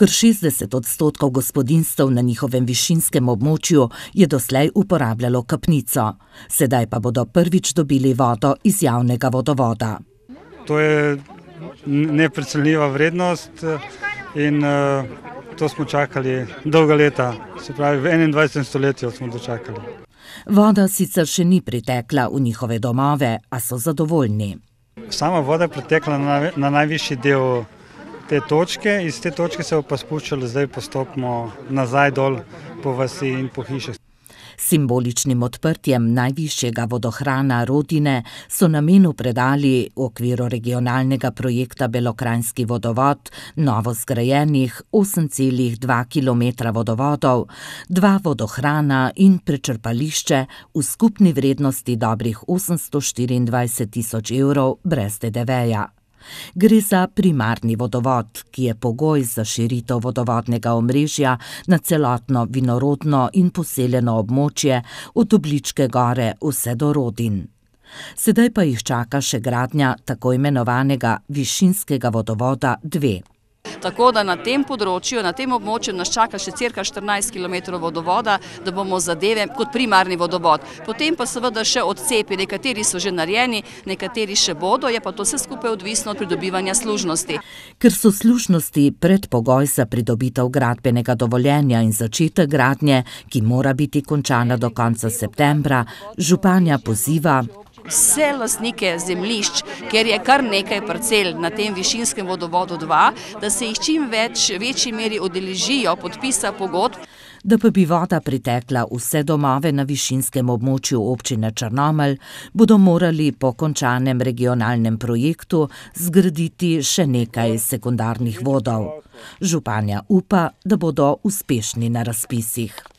Kar 60% gospodinjstev na njihovem višinskem območju je doslej uporabljalo kapnico. Sedaj pa bodo prvič dobili vodo iz javnega vodovoda. To je neprecenljiva vrednost in to smo čakali dolga leta, se pravi v 21. stoletju smo dočakali. Voda sicer še ni pritekla v njihove domove, a so zadovoljni. Sama voda je pritekla na najvišji del te točke, iz te točke se bo pa spuščalo zdaj postopno nazaj dol po vasi in po hišah. Simboličnim odprtjem najvišjega vodohrana Rodine so namenu predali v okviru regionalnega projekta Belokranjski vodovod novo zgrajenih 8,2 km vodovodov, 2 vodohrana in prečrpališče v skupni vrednosti dobrih 824 tisoč evrov brez DDV-ja. Gre za primarni vodovod, ki je pogoj za širitev vodovodnega omrežja na celotno vinorodno in poseljeno območje od Obličke gore vse do Rodin. Sedaj pa jih čaka še gradnja tako imenovanega višinskega vodovoda 2. Tako da na tem področju, na tem območju nas čaka še cirka 14 km vodovoda, da bomo zadeve kot primarni vodovod. Potem pa seveda še odcepi, nekateri so že narejeni, nekateri še bodo, je pa to vse skupaj odvisno od pridobivanja služnosti. Ker so služnosti predpogoj za pridobitev gradbenega dovoljenja in začetek gradnje, ki mora biti končana do konca septembra, županja poziva vse lastnike zemljišč, ker je kar nekaj parcel na tem višinskem vodovodu 2, da se jih čim večji meri udeležijo podpisa pogodb. Da pa bi voda pritekla vse domove na višinskem območju občine Črnomelj, bodo morali po končanem regionalnem projektu zgraditi še nekaj sekundarnih vodov. Županja upa, da bodo uspešni na razpisih.